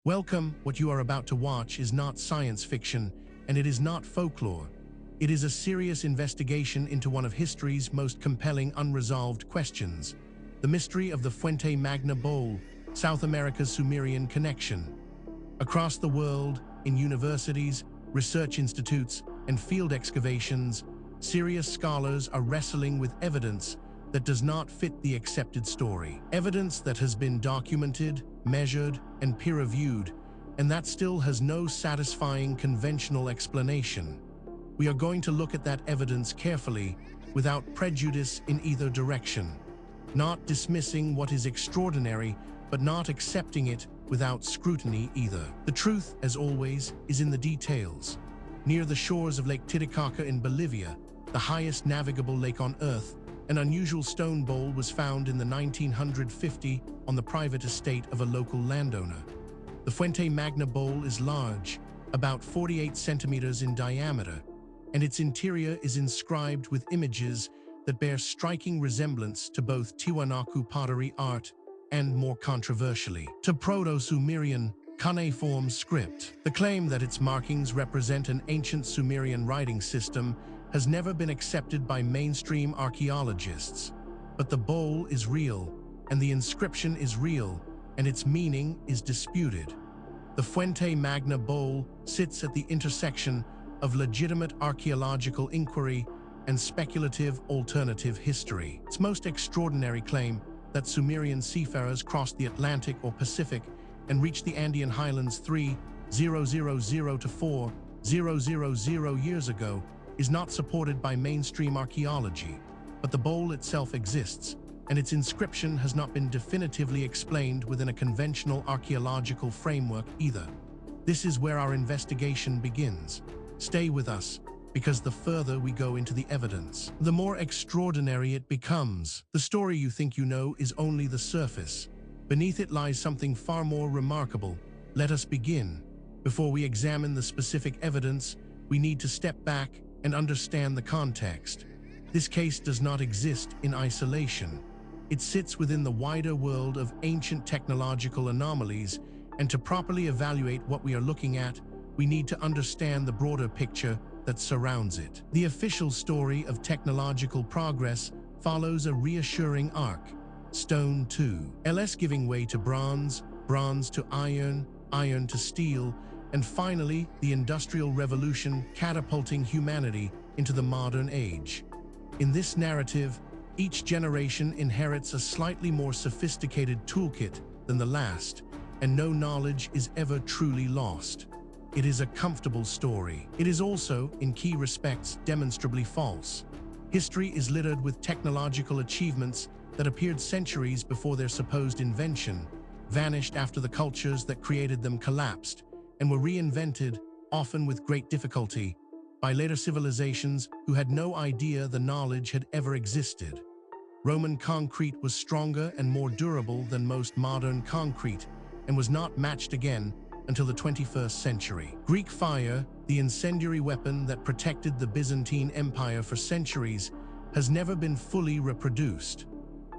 Welcome. What you are about to watch is not science fiction, and it is not folklore. It is a serious investigation into one of history's most compelling unresolved questions, the mystery of the Fuente Magna Bowl, South America's Sumerian connection. Across the world, in universities, research institutes, and field excavations, serious scholars are wrestling with evidence that does not fit the accepted story. Evidence that has been documented, measured, and peer-reviewed, and that still has no satisfying conventional explanation. We are going to look at that evidence carefully, without prejudice in either direction. Not dismissing what is extraordinary, but not accepting it without scrutiny either. The truth, as always, is in the details. Near the shores of Lake Titicaca in Bolivia, the highest navigable lake on Earth, an unusual stone bowl was found in the 1950 on the private estate of a local landowner. The Fuente Magna Bowl is large, about 48 centimeters in diameter, and its interior is inscribed with images that bear striking resemblance to both Tiwanaku pottery art and, more controversially, to Proto-Sumerian cuneiform script. The claim that its markings represent an ancient Sumerian writing system has never been accepted by mainstream archaeologists. But the bowl is real, and the inscription is real, and its meaning is disputed. The Fuente Magna Bowl sits at the intersection of legitimate archaeological inquiry and speculative alternative history. Its most extraordinary claim, that Sumerian seafarers crossed the Atlantic or Pacific and reached the Andean highlands 3,000 to 4,000 years ago, is not supported by mainstream archaeology, but the bowl itself exists, and its inscription has not been definitively explained within a conventional archaeological framework either. This is where our investigation begins. Stay with us, because the further we go into the evidence, the more extraordinary it becomes. The story you think you know is only the surface. Beneath it lies something far more remarkable. Let us begin. Before we examine the specific evidence, we need to step back and understand the context. This case does not exist in isolation. It sits within the wider world of ancient technological anomalies, and to properly evaluate what we are looking at, we need to understand the broader picture that surrounds it. The official story of technological progress follows a reassuring arc. Stone to LS giving way to bronze, bronze to iron, iron to steel, and finally, the Industrial Revolution catapulting humanity into the modern age. In this narrative, each generation inherits a slightly more sophisticated toolkit than the last, and no knowledge is ever truly lost. It is a comfortable story. It is also, in key respects, demonstrably false. History is littered with technological achievements that appeared centuries before their supposed invention, vanished after the cultures that created them collapsed, and were reinvented, often with great difficulty, by later civilizations who had no idea the knowledge had ever existed. Roman concrete was stronger and more durable than most modern concrete, and was not matched again until the 21st century. Greek fire, the incendiary weapon that protected the Byzantine Empire for centuries, has never been fully reproduced.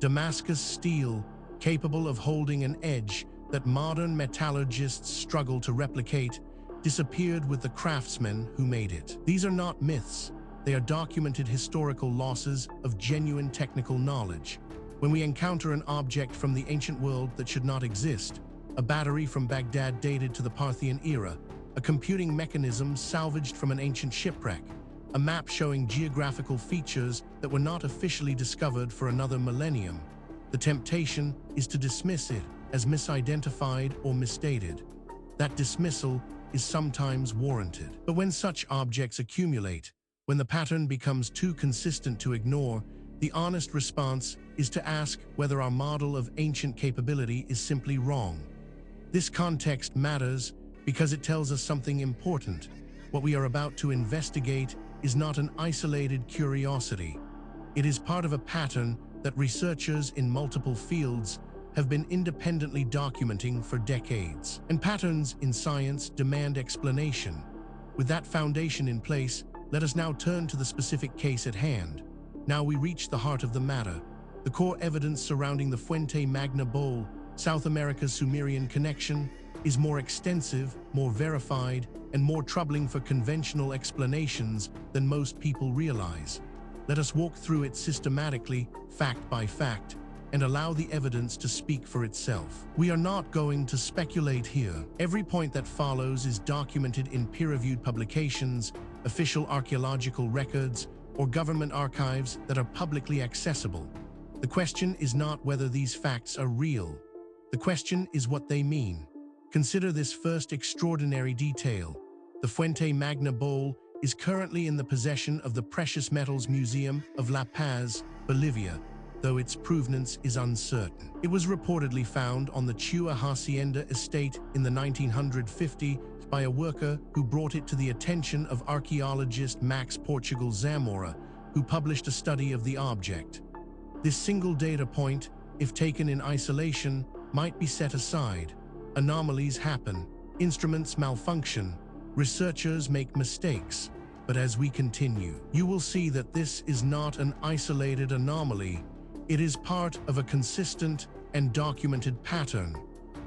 Damascus steel, capable of holding an edge that modern metallurgists struggle to replicate, disappeared with the craftsmen who made it. These are not myths. They are documented historical losses of genuine technical knowledge. When we encounter an object from the ancient world that should not exist, a battery from Baghdad dated to the Parthian era, a computing mechanism salvaged from an ancient shipwreck, a map showing geographical features that were not officially discovered for another millennium, the temptation is to dismiss it as misidentified or misstated. That dismissal is sometimes warranted. But when such objects accumulate, when the pattern becomes too consistent to ignore, the honest response is to ask whether our model of ancient capability is simply wrong. This context matters because it tells us something important. What we are about to investigate is not an isolated curiosity. It is part of a pattern that researchers in multiple fields have been independently documenting for decades. And patterns in science demand explanation. With that foundation in place, let us now turn to the specific case at hand. Now we reach the heart of the matter, the core evidence surrounding the Fuente Magna Bowl, South America's Sumerian connection, is more extensive, more verified, and more troubling for conventional explanations than most people realize. Let us walk through it systematically, fact by fact, and allow the evidence to speak for itself. We are not going to speculate here. Every point that follows is documented in peer-reviewed publications, official archaeological records, or government archives that are publicly accessible. The question is not whether these facts are real. The question is what they mean. Consider this first extraordinary detail. The Fuente Magna Bowl is currently in the possession of the Precious Metals Museum of La Paz, Bolivia, though its provenance is uncertain. It was reportedly found on the Chua Hacienda estate in the 1950s by a worker who brought it to the attention of archaeologist Max Portugal Zamora, who published a study of the object. This single data point, if taken in isolation, might be set aside. Anomalies happen, instruments malfunction, researchers make mistakes. But as we continue, you will see that this is not an isolated anomaly. It is part of a consistent and documented pattern.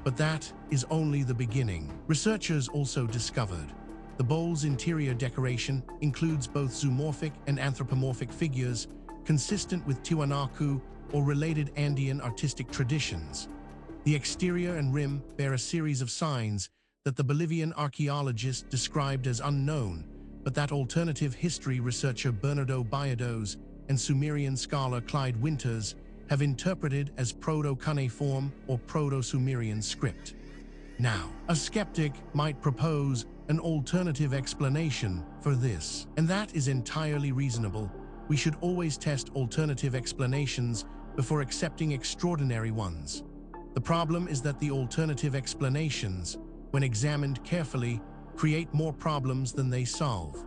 But that is only the beginning. Researchers also discovered the bowl's interior decoration includes both zoomorphic and anthropomorphic figures consistent with Tiwanaku or related Andean artistic traditions. The exterior and rim bear a series of signs that the Bolivian archaeologist described as unknown, but that alternative history researcher Bernardo Bayados and Sumerian scholar Clyde Winters have interpreted as proto-cuneiform or Proto-Sumerian script. Now, a skeptic might propose an alternative explanation for this, and that is entirely reasonable. We should always test alternative explanations before accepting extraordinary ones. The problem is that the alternative explanations, when examined carefully, create more problems than they solve.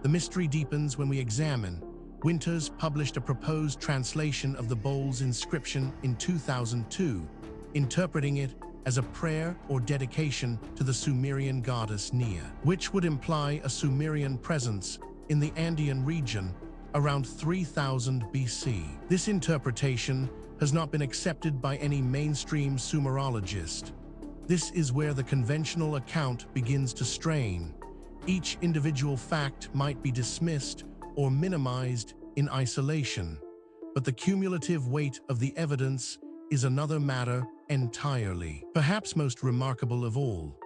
The mystery deepens when we examine. Winters published a proposed translation of the bowl's inscription in 2002, interpreting it as a prayer or dedication to the Sumerian goddess Nia, which would imply a Sumerian presence in the Andean region around 3000 BC. This interpretation has not been accepted by any mainstream Sumerologist. This is where the conventional account begins to strain. Each individual fact might be dismissed or minimized in isolation, but the cumulative weight of the evidence is another matter entirely. Perhaps most remarkable of all,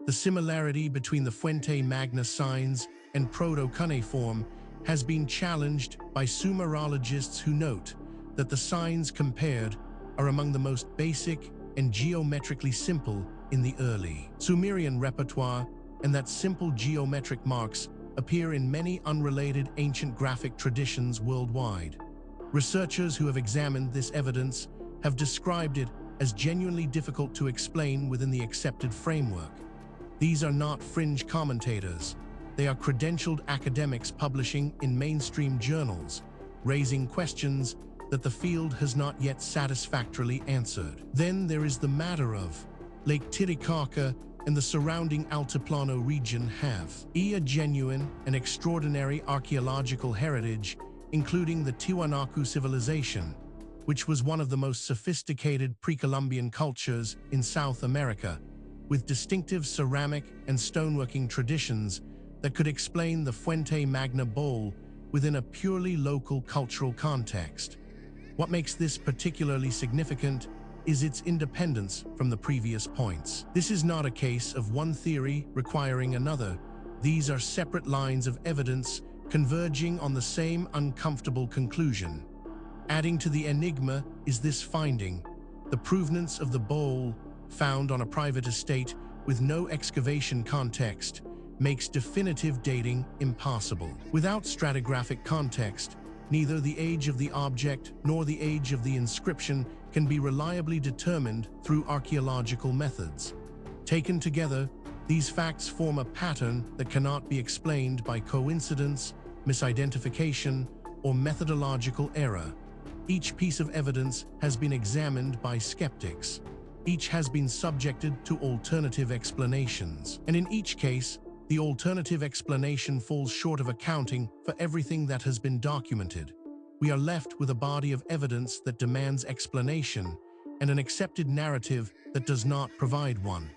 the similarity between the Fuente Magna signs and Proto-Cuneiform has been challenged by Sumerologists who note that the signs compared are among the most basic and geometrically simple in the early Sumerian repertoire, and that simple geometric marks appear in many unrelated ancient graphic traditions worldwide. Researchers who have examined this evidence have described it as genuinely difficult to explain within the accepted framework. These are not fringe commentators. They are credentialed academics publishing in mainstream journals, raising questions that the field has not yet satisfactorily answered. Then there is the matter of Lake Titicaca and the surrounding Altiplano region have a genuine and extraordinary archaeological heritage, including the Tiwanaku civilization, which was one of the most sophisticated pre-Columbian cultures in South America, with distinctive ceramic and stoneworking traditions that could explain the Fuente Magna Bowl within a purely local cultural context. What makes this particularly significant is its independence from the previous points. This is not a case of one theory requiring another. These are separate lines of evidence converging on the same uncomfortable conclusion. Adding to the enigma is this finding: the provenance of the bowl, found on a private estate with no excavation context, makes definitive dating impossible. Without stratigraphic context, neither the age of the object nor the age of the inscription can be reliably determined through archaeological methods. Taken together, these facts form a pattern that cannot be explained by coincidence, misidentification, or methodological error. Each piece of evidence has been examined by skeptics. Each has been subjected to alternative explanations. And in each case, the alternative explanation falls short of accounting for everything that has been documented. We are left with a body of evidence that demands explanation and an accepted narrative that does not provide one.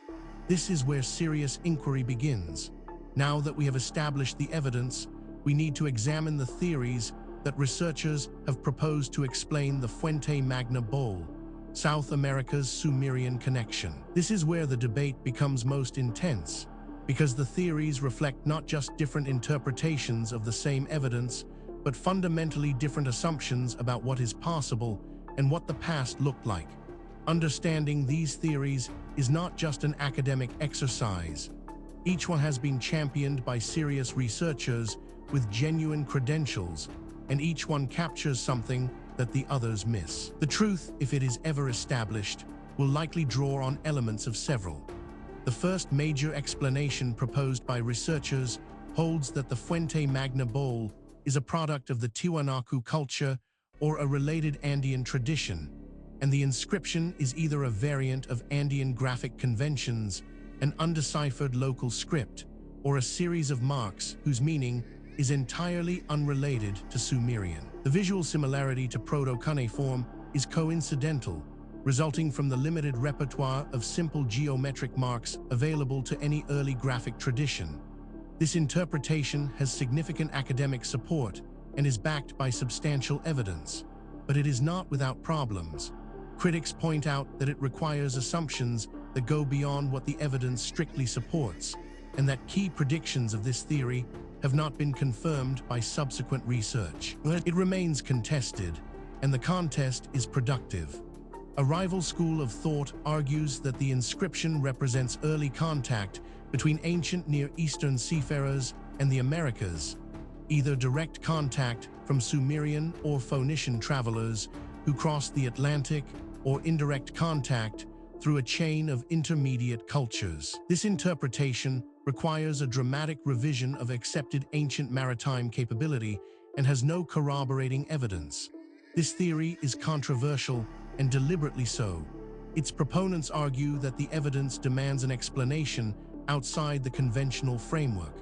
This is where serious inquiry begins. Now that we have established the evidence, we need to examine the theories that researchers have proposed to explain the Fuente Magna Bowl, South America's Sumerian connection. This is where the debate becomes most intense, because the theories reflect not just different interpretations of the same evidence, but fundamentally different assumptions about what is possible and what the past looked like. Understanding these theories is not just an academic exercise. Each one has been championed by serious researchers with genuine credentials, and each one captures something that the others miss. The truth, if it is ever established, will likely draw on elements of several. The first major explanation proposed by researchers holds that the Fuente Magna Bowl is a product of the Tiwanaku culture or a related Andean tradition, and the inscription is either a variant of Andean graphic conventions, an undeciphered local script, or a series of marks whose meaning is entirely unrelated to Sumerian. The visual similarity to Proto-Cuneiform is coincidental, resulting from the limited repertoire of simple geometric marks available to any early graphic tradition. This interpretation has significant academic support and is backed by substantial evidence, but it is not without problems. Critics point out that it requires assumptions that go beyond what the evidence strictly supports, and that key predictions of this theory have not been confirmed by subsequent research. It remains contested, and the contest is productive. A rival school of thought argues that the inscription represents early contact between ancient Near Eastern seafarers and the Americas, either direct contact from Sumerian or Phoenician travelers who crossed the Atlantic, or indirect contact through a chain of intermediate cultures. This interpretation requires a dramatic revision of accepted ancient maritime capability and has no corroborating evidence. This theory is controversial, and deliberately so. Its proponents argue that the evidence demands an explanation outside the conventional framework.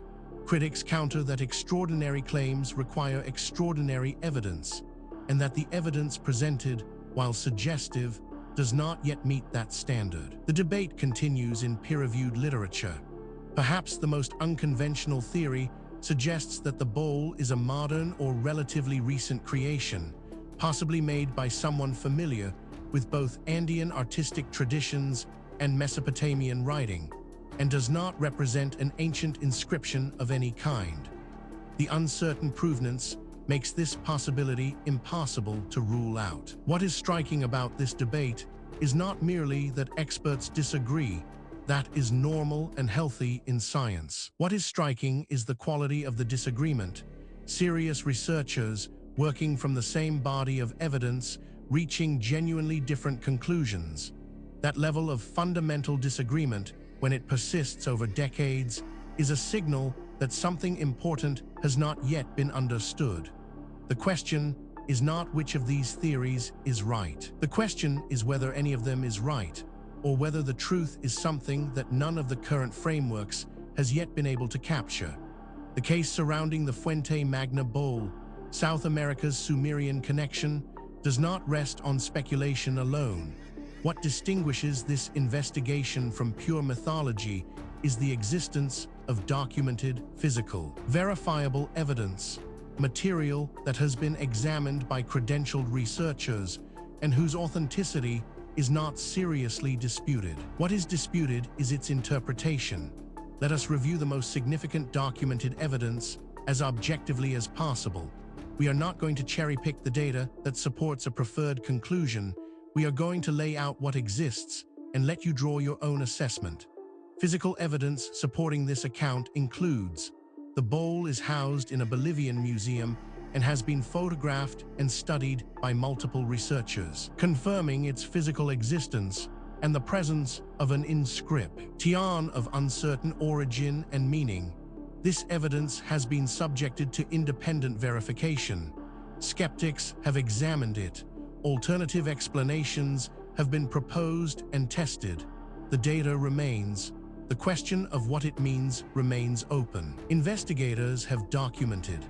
Critics counter that extraordinary claims require extraordinary evidence, and that the evidence presented, while suggestive, does not yet meet that standard. The debate continues in peer-reviewed literature. Perhaps the most unconventional theory suggests that the bowl is a modern or relatively recent creation, possibly made by someone familiar with both Andean artistic traditions and Mesopotamian writing, and does not represent an ancient inscription of any kind. The uncertain provenance makes this possibility impossible to rule out. What is striking about this debate is not merely that experts disagree. That is normal and healthy in science. What is striking is the quality of the disagreement. Serious researchers working from the same body of evidence, reaching genuinely different conclusions. That level of fundamental disagreement, when it persists over decades, is a signal that something important has not yet been understood. The question is not which of these theories is right. The question is whether any of them is right, or whether the truth is something that none of the current frameworks has yet been able to capture. The case surrounding the Fuente Magna Bowl, South America's Sumerian connection, does not rest on speculation alone. What distinguishes this investigation from pure mythology is the existence of documented, physical, verifiable evidence, material that has been examined by credentialed researchers and whose authenticity is not seriously disputed. What is disputed is its interpretation. Let us review the most significant documented evidence as objectively as possible. We are not going to cherry-pick the data that supports a preferred conclusion. We are going to lay out what exists and let you draw your own assessment. Physical evidence supporting this account includes: the bowl is housed in a Bolivian museum and has been photographed and studied by multiple researchers, confirming its physical existence and the presence of an inscription of uncertain origin and meaning. This evidence has been subjected to independent verification. Skeptics have examined it. Alternative explanations have been proposed and tested. The data remains. The question of what it means remains open. Investigators have documented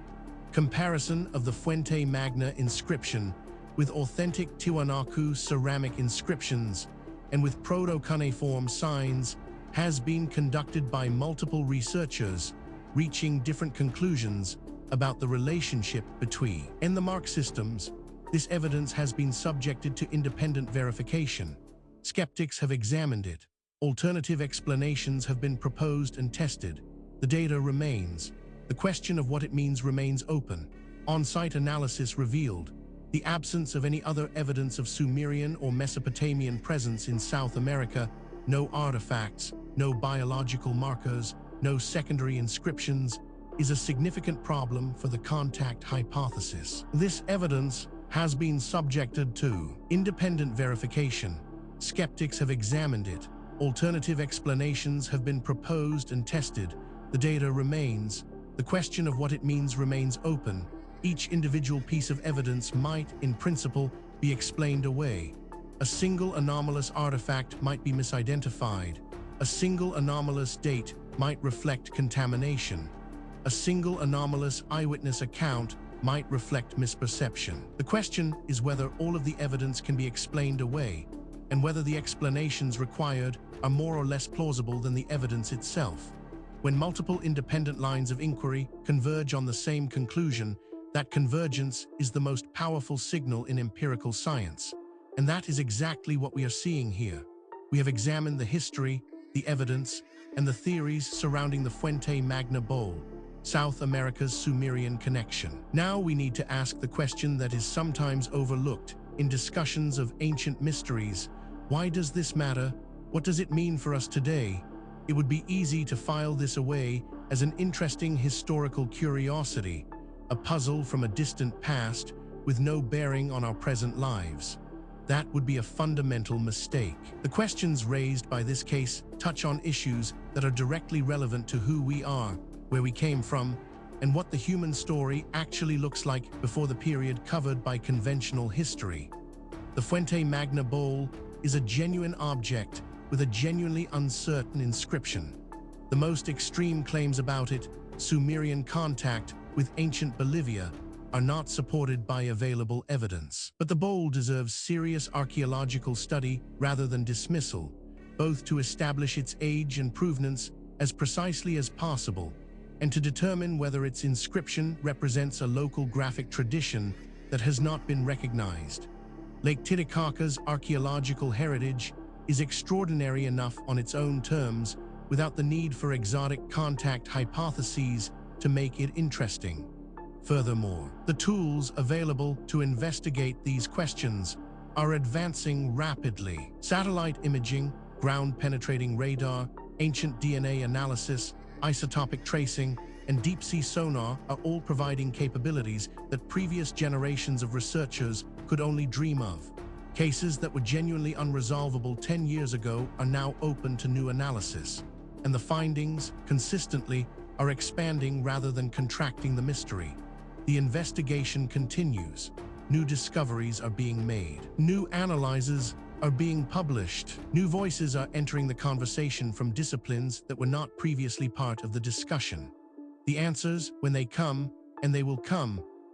comparison of the Fuente Magna inscription with authentic Tiwanaku ceramic inscriptions and with Proto-Cuneiform signs has been conducted by multiple researchers, reaching different conclusions about the relationship between and the mark systems. This evidence has been subjected to independent verification. Skeptics have examined it. Alternative explanations have been proposed and tested. The data remains. The question of what it means remains open. On-site analysis revealed the absence of any other evidence of Sumerian or Mesopotamian presence in South America. No artifacts, no biological markers, no secondary inscriptions, is a significant problem for the contact hypothesis. This evidence has been subjected to independent verification. Skeptics have examined it. Alternative explanations have been proposed and tested. The data remains. The question of what it means remains open. Each individual piece of evidence might, in principle, be explained away. A single anomalous artifact might be misidentified. A single anomalous date might reflect contamination. A single anomalous eyewitness account might reflect misperception. The question is whether all of the evidence can be explained away, and whether the explanations required are more or less plausible than the evidence itself. When multiple independent lines of inquiry converge on the same conclusion, that convergence is the most powerful signal in empirical science. And that is exactly what we are seeing here. We have examined the history, the evidence, and the theories surrounding the Fuente Magna Bowl, South America's Sumerian connection. Now we need to ask the question that is sometimes overlooked in discussions of ancient mysteries. Why does this matter? What does it mean for us today? It would be easy to file this away as an interesting historical curiosity, a puzzle from a distant past with no bearing on our present lives. That would be a fundamental mistake. The questions raised by this case touch on issues that are directly relevant to who we are, where we came from, and what the human story actually looks like before the period covered by conventional history. The Fuente Magna Bowl is a genuine object with a genuinely uncertain inscription. The most extreme claims about it, Sumerian contact with ancient Bolivia, are not supported by available evidence. But the bowl deserves serious archaeological study rather than dismissal, both to establish its age and provenance as precisely as possible, and to determine whether its inscription represents a local graphic tradition that has not been recognized. Lake Titicaca's archaeological heritage is extraordinary enough on its own terms without the need for exotic contact hypotheses to make it interesting. Furthermore, the tools available to investigate these questions are advancing rapidly. Satellite imaging, ground-penetrating radar, ancient DNA analysis, isotopic tracing, and deep-sea sonar are all providing capabilities that previous generations of researchers could only dream of. Cases that were genuinely unresolvable 10 years ago are now open to new analysis, and the findings, consistently, are expanding rather than contracting the mystery. The investigation continues. New discoveries are being made. New analyses are being published. New voices are entering the conversation from disciplines that were not previously part of the discussion. The answers, when they come, and they will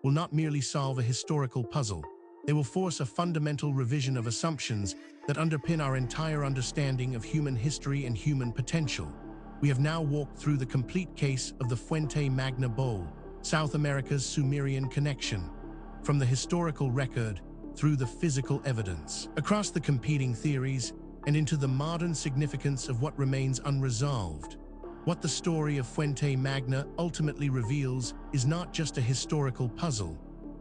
not merely solve a historical puzzle. They will force a fundamental revision of assumptions that underpin our entire understanding of human history and human potential. We have now walked through the complete case of the Fuente Magna Bowl, South America's Sumerian connection, from the historical record through the physical evidence, across the competing theories, and into the modern significance of what remains unresolved. What the story of Fuente Magna ultimately reveals is not just a historical puzzle.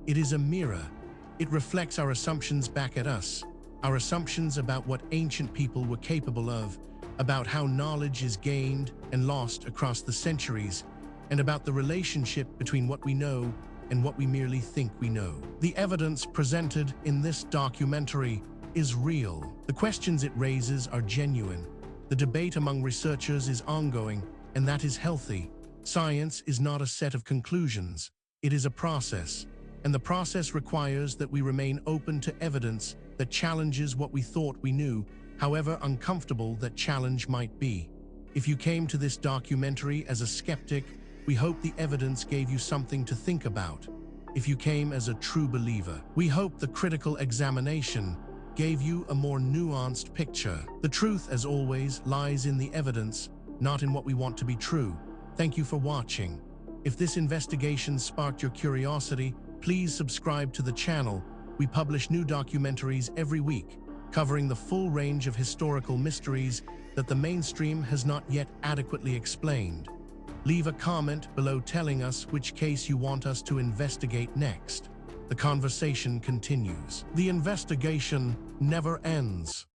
It is a mirror. It reflects our assumptions back at us, our assumptions about what ancient people were capable of, about how knowledge is gained and lost across the centuries, and about the relationship between what we know and what we merely think we know. The evidence presented in this documentary is real. The questions it raises are genuine. The debate among researchers is ongoing, and that is healthy. Science is not a set of conclusions. It is a process. And the process requires that we remain open to evidence that challenges what we thought we knew, however uncomfortable that challenge might be. If you came to this documentary as a skeptic, we hope the evidence gave you something to think about. If you came as a true believer, we hope the critical examination gave you a more nuanced picture. The truth, as always, lies in the evidence, not in what we want to be true. Thank you for watching. If this investigation sparked your curiosity, please subscribe to the channel. We publish new documentaries every week, covering the full range of historical mysteries that the mainstream has not yet adequately explained. Leave a comment below telling us which case you want us to investigate next. The conversation continues. The investigation never ends.